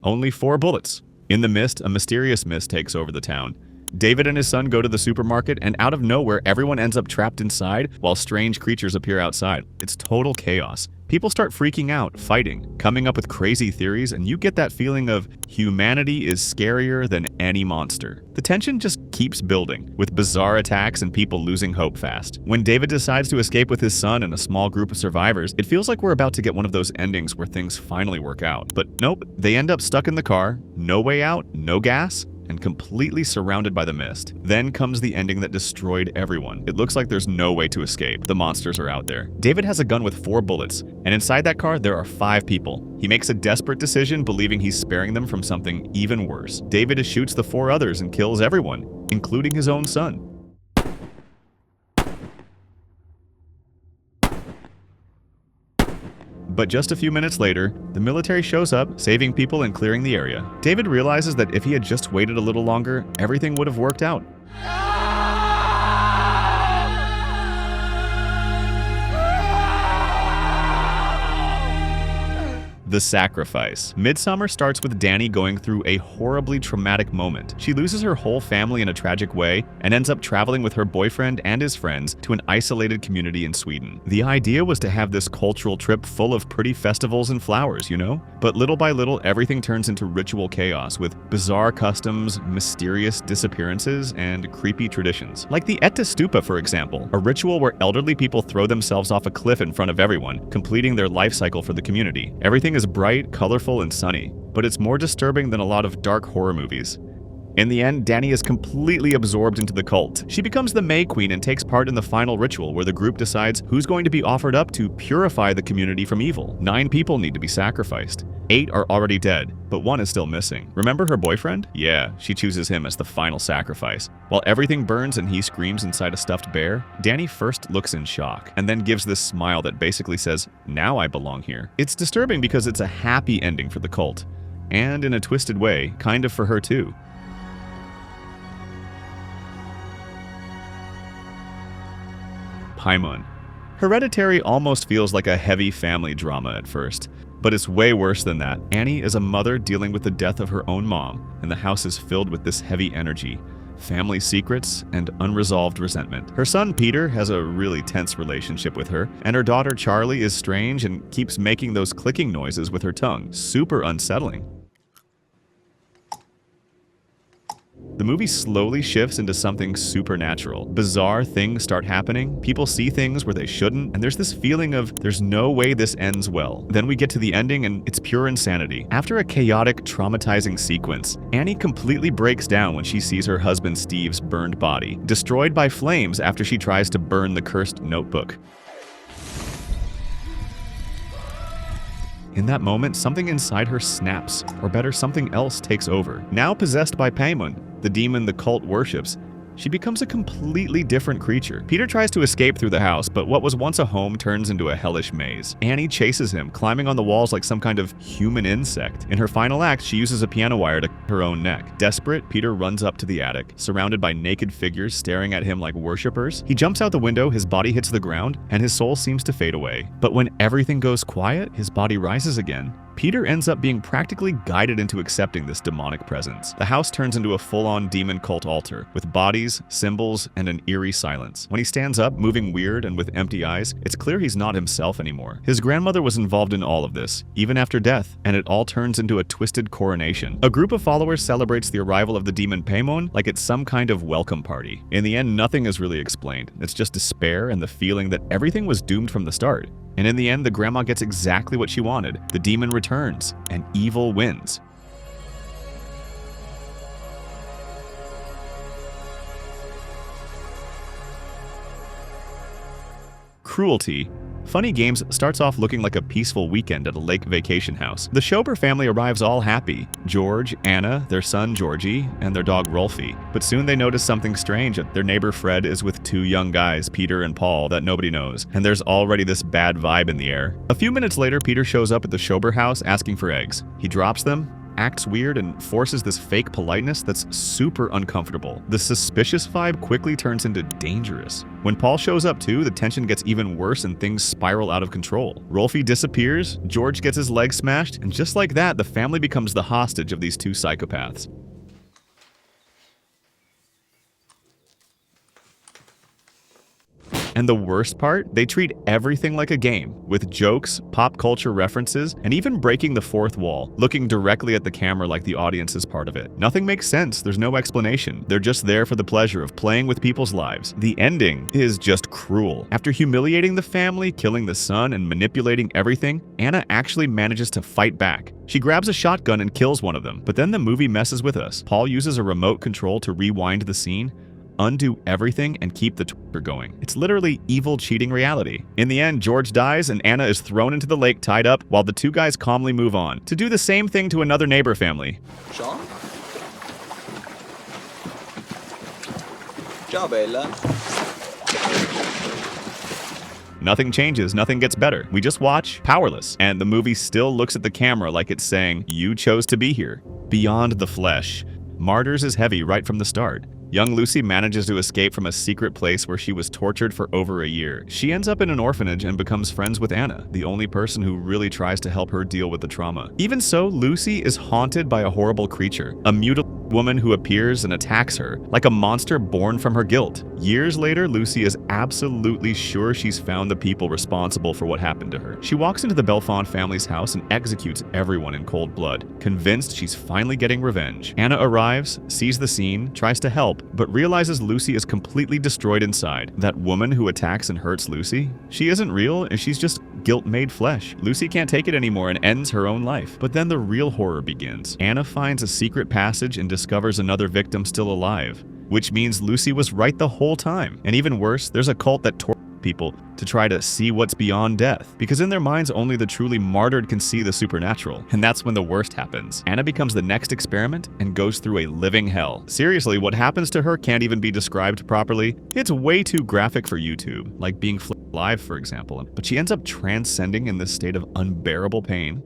Only 4 bullets. In the mist, a mysterious mist takes over the town. David and his son go to the supermarket, and out of nowhere, everyone ends up trapped inside while strange creatures appear outside. It's total chaos. People start freaking out, fighting, coming up with crazy theories, and you get that feeling of humanity is scarier than any monster. The tension just keeps building, with bizarre attacks and people losing hope fast. When David decides to escape with his son and a small group of survivors, it feels like we're about to get one of those endings where things finally work out. But nope, they end up stuck in the car, no way out, no gas, and completely surrounded by the mist. Then comes the ending that destroyed everyone. It looks like there's no way to escape. The monsters are out there. David has a gun with 4 bullets, and inside that car there are 5 people. He makes a desperate decision, believing he's sparing them from something even worse. David shoots the 4 others and kills everyone, including his own son. But just a few minutes later, the military shows up, saving people and clearing the area. David realizes that if he had just waited a little longer, everything would have worked out. The sacrifice. Midsommar starts with Dani going through a horribly traumatic moment. She loses her whole family in a tragic way and ends up traveling with her boyfriend and his friends to an isolated community in Sweden. The idea was to have this cultural trip full of pretty festivals and flowers, you know? But little by little, everything turns into ritual chaos with bizarre customs, mysterious disappearances, and creepy traditions. Like the Etta Stupa, for example, a ritual where elderly people throw themselves off a cliff in front of everyone, completing their life cycle for the community. Everything is bright, colorful, and sunny, but it's more disturbing than a lot of dark horror movies. In the end, Dani is completely absorbed into the cult. She becomes the May Queen and takes part in the final ritual where the group decides who's going to be offered up to purify the community from evil. 9 people need to be sacrificed. 8 are already dead, but 1 is still missing. Remember her boyfriend? Yeah, she chooses him as the final sacrifice. While everything burns and he screams inside a stuffed bear, Dani first looks in shock, and then gives this smile that basically says, "Now I belong here." It's disturbing because it's a happy ending for the cult, and in a twisted way, kind of for her too. Paimon. Hereditary almost feels like a heavy family drama at first, but it's way worse than that. Annie is a mother dealing with the death of her own mom, and the house is filled with this heavy energy, family secrets, and unresolved resentment. Her son Peter has a really tense relationship with her, and her daughter Charlie is strange and keeps making those clicking noises with her tongue. Super unsettling. The movie slowly shifts into something supernatural. Bizarre things start happening, people see things where they shouldn't, and there's this feeling of there's no way this ends well. Then we get to the ending and it's pure insanity. After a chaotic, traumatizing sequence, Annie completely breaks down when she sees her husband Steve's burned body, destroyed by flames after she tries to burn the cursed notebook. In that moment, something inside her snaps, or better, something else takes over. Now possessed by Paimon, the demon the cult worships, she becomes a completely different creature. Peter tries to escape through the house, but what was once a home turns into a hellish maze. Annie chases him, climbing on the walls like some kind of human insect. In her final act, she uses a piano wire to cut her own neck. Desperate, Peter runs up to the attic, surrounded by naked figures staring at him like worshippers. He jumps out the window, his body hits the ground, and his soul seems to fade away. But when everything goes quiet, his body rises again. Peter ends up being practically guided into accepting this demonic presence. The house turns into a full-on demon cult altar, with bodies, symbols, and an eerie silence. When he stands up, moving weird and with empty eyes, it's clear he's not himself anymore. His grandmother was involved in all of this, even after death, and it all turns into a twisted coronation. A group of followers celebrates the arrival of the demon Paimon like it's some kind of welcome party. In the end, nothing is really explained. It's just despair and the feeling that everything was doomed from the start. And in the end, the grandma gets exactly what she wanted. The demon returns, and evil wins. Cruelty. Funny Games starts off looking like a peaceful weekend at a lake vacation house. The Schober family arrives all happy. George, Anna, their son Georgie, and their dog Rolfie. But soon they notice something strange. Their neighbor Fred is with 2 young guys, Peter and Paul, that nobody knows. And there's already this bad vibe in the air. A few minutes later, Peter shows up at the Schober house asking for eggs. He drops them, acts weird and forces this fake politeness that's super uncomfortable. The suspicious vibe quickly turns into dangerous. When Paul shows up too, the tension gets even worse and things spiral out of control. Rolfie disappears, George gets his leg smashed, and just like that, the family becomes the hostage of these two psychopaths. And the worst part? They treat everything like a game, with jokes, pop culture references, and even breaking the fourth wall, looking directly at the camera like the audience is part of it. Nothing makes sense, there's no explanation. They're just there for the pleasure of playing with people's lives. The ending is just cruel. After humiliating the family, killing the son, and manipulating everything, Anna actually manages to fight back. She grabs a shotgun and kills one of them, but then the movie messes with us. Paul uses a remote control to rewind the scene, undo everything, and keep the torture going. It's literally evil cheating reality. In the end, George dies and Anna is thrown into the lake tied up while the two guys calmly move on to do the same thing to another neighbor family. Ciao. Ciao, bella. Nothing changes, nothing gets better. We just watch, powerless, and the movie still looks at the camera like it's saying, "You chose to be here." Beyond the flesh. Martyrs is heavy right from the start. Young Lucy manages to escape from a secret place where she was tortured for over a year. She ends up in an orphanage and becomes friends with Anna, the only person who really tries to help her deal with the trauma. Even so, Lucy is haunted by a horrible creature, a mutilated woman who appears and attacks her, like a monster born from her guilt. Years later, Lucy is absolutely sure she's found the people responsible for what happened to her. She walks into the Belfont family's house and executes everyone in cold blood, convinced she's finally getting revenge. Anna arrives, sees the scene, tries to help, but realizes Lucy is completely destroyed inside. That woman who attacks and hurts Lucy? She isn't real, and she's just guilt-made flesh. Lucy can't take it anymore and ends her own life. But then the real horror begins. Anna finds a secret passage and discovers another victim still alive, which means Lucy was right the whole time. And even worse, there's a cult that tortures people to try to see what's beyond death, because in their minds only the truly martyred can see the supernatural. And that's when the worst happens. Anna becomes the next experiment and goes through a living hell. Seriously, what happens to her can't even be described properly. It's way too graphic for YouTube, like being flipped live, for example. But she ends up transcending in this state of unbearable pain.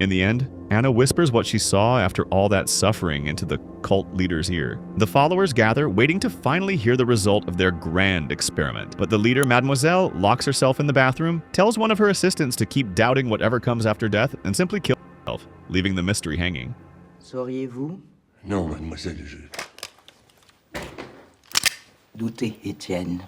In the end, Anna whispers what she saw after all that suffering into the cult leader's ear. The followers gather, waiting to finally hear the result of their grand experiment. But the leader, Mademoiselle, locks herself in the bathroom, tells one of her assistants to keep doubting whatever comes after death, and simply kills herself, leaving the mystery hanging. Sauriez-vous? Non, mademoiselle, je... Doutez, Étienne.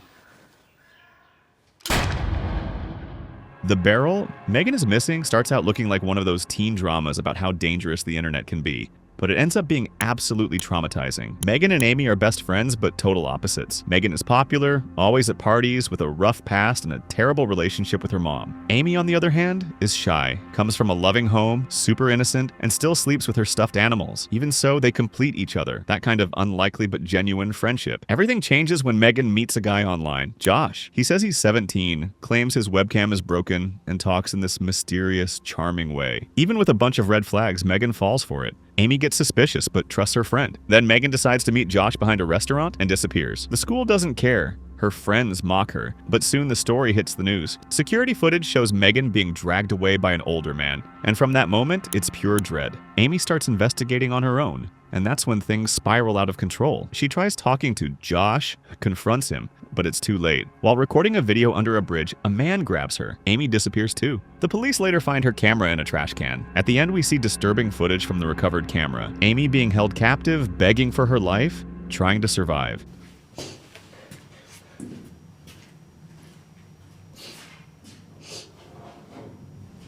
The Barrel, Megan is Missing, starts out looking like one of those teen dramas about how dangerous the internet can be. But it ends up being absolutely traumatizing. Megan and Amy are best friends, but total opposites. Megan is popular, always at parties, with a rough past and a terrible relationship with her mom. Amy, on the other hand, is shy, comes from a loving home, super innocent, and still sleeps with her stuffed animals. Even so, they complete each other, that kind of unlikely but genuine friendship. Everything changes when Megan meets a guy online, Josh. He says he's 17, claims his webcam is broken, and talks in this mysterious, charming way. Even with a bunch of red flags, Megan falls for it. Amy gets suspicious, but trusts her friend. Then Megan decides to meet Josh behind a restaurant and disappears. The school doesn't care. Her friends mock her, but soon the story hits the news. Security footage shows Megan being dragged away by an older man, and from that moment, it's pure dread. Amy starts investigating on her own, and that's when things spiral out of control. She tries talking to Josh, confronts him, but it's too late. While recording a video under a bridge, a man grabs her. Amy disappears too. The police later find her camera in a trash can. At the end, we see disturbing footage from the recovered camera. Amy being held captive, begging for her life, trying to survive.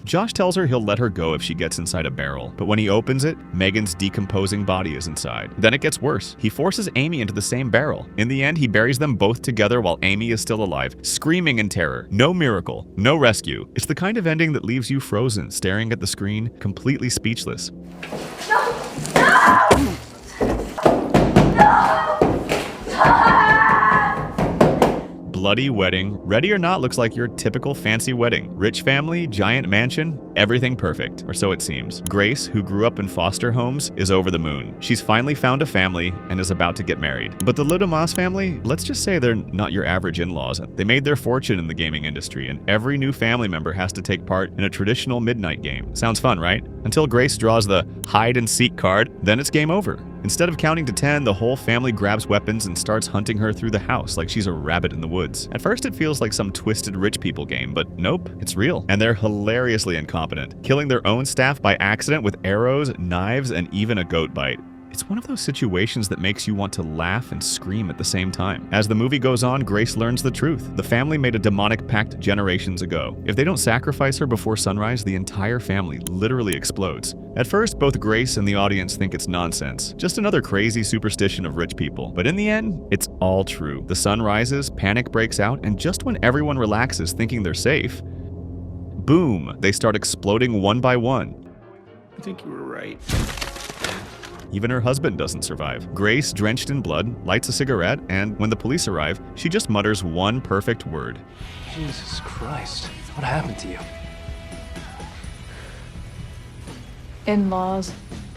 Josh tells her he'll let her go if she gets inside a barrel, but when he opens it, Megan's decomposing body is inside. Then it gets worse. He forces Amy into the same barrel. In the end, he buries them both together while Amy is still alive, screaming in terror. No miracle, no rescue. It's the kind of ending that leaves you frozen, staring at the screen, completely speechless. No! No! No! bloody wedding. Ready or Not looks like your typical fancy wedding. Rich family, giant mansion, everything perfect, or so it seems. Grace, who grew up in foster homes, is over the moon. She's finally found a family and is about to get married. But the Ludemas family, let's just say they're not your average in-laws. They made their fortune in the gaming industry, and every new family member has to take part in a traditional midnight game. Sounds fun, right? Until Grace draws the hide-and-seek card, then it's game over. Instead of counting to 10, the whole family grabs weapons and starts hunting her through the house like she's a rabbit in the woods. At first it feels like some twisted rich people game, but nope, it's real. And they're hilariously incompetent, killing their own staff by accident with arrows, knives, and even a goat bite. It's one of those situations that makes you want to laugh and scream at the same time. As the movie goes on, Grace learns the truth. The family made a demonic pact generations ago. If they don't sacrifice her before sunrise, the entire family literally explodes. At first, both Grace and the audience think it's nonsense, just another crazy superstition of rich people. But in the end, it's all true. The sun rises, panic breaks out, and just when everyone relaxes thinking they're safe, boom, they start exploding one by one. I think you were right. Even her husband doesn't survive. Grace, drenched in blood, lights a cigarette, and when the police arrive, she just mutters one perfect word. Jesus Christ, what happened to you? In-laws.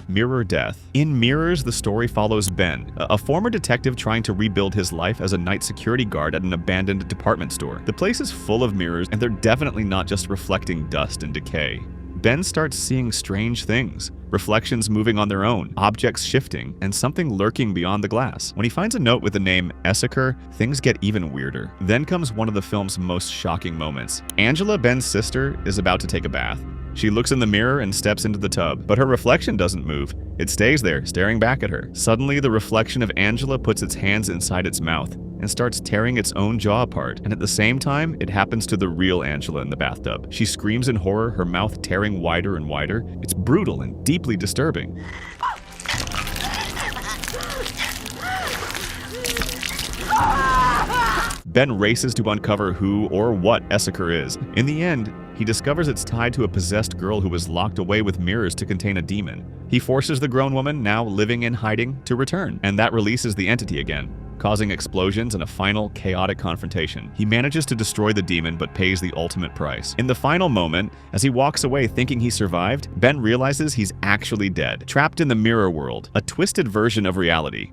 Mirror death. In Mirrors, the story follows Ben, a former detective trying to rebuild his life as a night security guard at an abandoned department store. The place is full of mirrors, and they're definitely not just reflecting dust and decay. Ben starts seeing strange things. Reflections moving on their own, objects shifting, and something lurking beyond the glass. When he finds a note with the name Essaker, things get even weirder. Then comes one of the film's most shocking moments. Angela, Ben's sister, is about to take a bath. She looks in the mirror and steps into the tub, but her reflection doesn't move. It stays there, staring back at her. Suddenly, the reflection of Angela puts its hands inside its mouth and starts tearing its own jaw apart. And at the same time, it happens to the real Angela in the bathtub. She screams in horror, her mouth tearing wider and wider. It's brutal and deeply disturbing. Ben races to uncover who or what Essaker is. In the end, he discovers it's tied to a possessed girl who was locked away with mirrors to contain a demon. He forces the grown woman, now living in hiding, to return, and that releases the entity again, causing explosions and a final chaotic confrontation. He manages to destroy the demon but pays the ultimate price. In the final moment, as he walks away thinking he survived, Ben realizes he's actually dead, trapped in the mirror world, a twisted version of reality.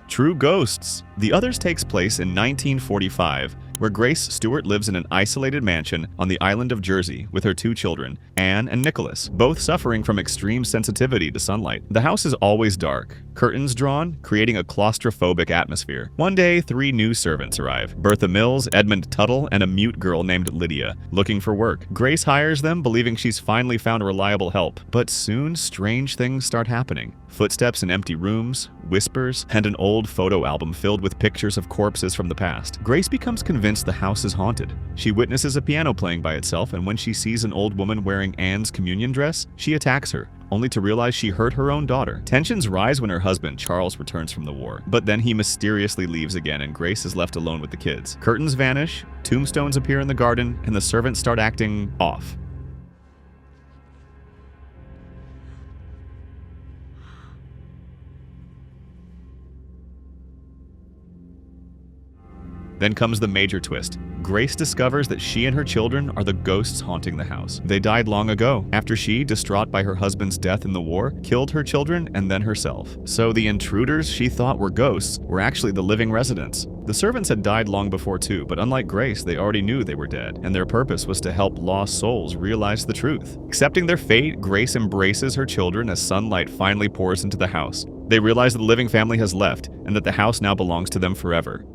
True Ghosts. The Others takes place in 1945, where Grace Stewart lives in an isolated mansion on the island of Jersey with her two children, Anne and Nicholas, both suffering from extreme sensitivity to sunlight. The house is always dark, curtains drawn, creating a claustrophobic atmosphere. One day, 3 new servants arrive: Bertha Mills, Edmund Tuttle, and a mute girl named Lydia, looking for work. Grace hires them, believing she's finally found reliable help. But soon, strange things start happening. Footsteps in empty rooms, whispers, and an old photo album filled with pictures of corpses from the past. Grace becomes convinced the house is haunted. She witnesses a piano playing by itself, and when she sees an old woman wearing Anne's communion dress, she attacks her, only to realize she hurt her own daughter. Tensions rise when her husband, Charles, returns from the war. But then he mysteriously leaves again, and Grace is left alone with the kids. Curtains vanish, tombstones appear in the garden, and the servants start acting off. Then comes the major twist. Grace discovers that she and her children are the ghosts haunting the house. They died long ago, after she, distraught by her husband's death in the war, killed her children and then herself. So the intruders she thought were ghosts were actually the living residents. The servants had died long before too, but unlike Grace, they already knew they were dead, and their purpose was to help lost souls realize the truth. Accepting their fate, Grace embraces her children as sunlight finally pours into the house. They realize that the living family has left, and that the house now belongs to them forever.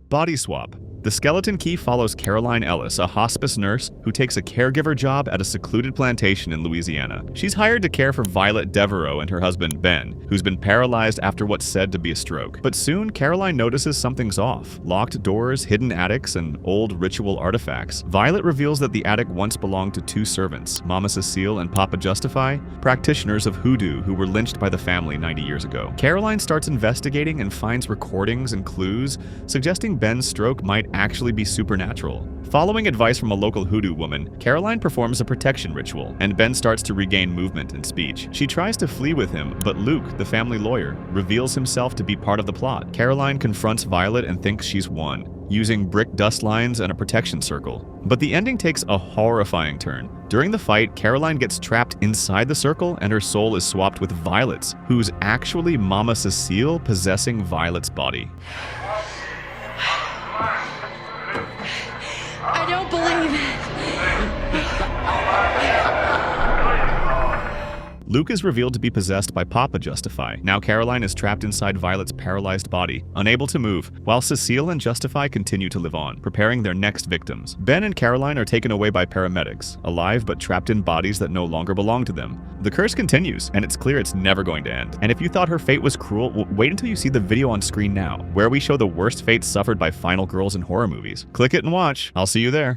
Body swap. The skeleton key follows Caroline Ellis, a hospice nurse who takes a caregiver job at a secluded plantation in Louisiana. She's hired to care for Violet Devereaux and her husband Ben, who's been paralyzed after what's said to be a stroke. But soon, Caroline notices something's off. Locked doors, hidden attics, and old ritual artifacts. Violet reveals that the attic once belonged to 2 servants, Mama Cecile and Papa Justify, practitioners of hoodoo who were lynched by the family 90 years ago. Caroline starts investigating and finds recordings and clues, suggesting Ben's stroke might actually be supernatural. Following advice from a local hoodoo woman, Caroline performs a protection ritual, and Ben starts to regain movement and speech. She tries to flee with him, but Luke, the family lawyer, reveals himself to be part of the plot. Caroline confronts Violet and thinks she's won, using brick dust lines and a protection circle. But the ending takes a horrifying turn. During the fight, Caroline gets trapped inside the circle and her soul is swapped with Violet's, who's actually Mama Cecile possessing Violet's body. I don't believe it. Luke is revealed to be possessed by Papa Justify. Now Caroline is trapped inside Violet's paralyzed body, unable to move, while Cecile and Justify continue to live on, preparing their next victims. Ben and Caroline are taken away by paramedics, alive but trapped in bodies that no longer belong to them. The curse continues, and it's clear it's never going to end. And if you thought her fate was cruel, wait until you see the video on screen now, where we show the worst fates suffered by final girls in horror movies. Click it and watch. I'll see you there.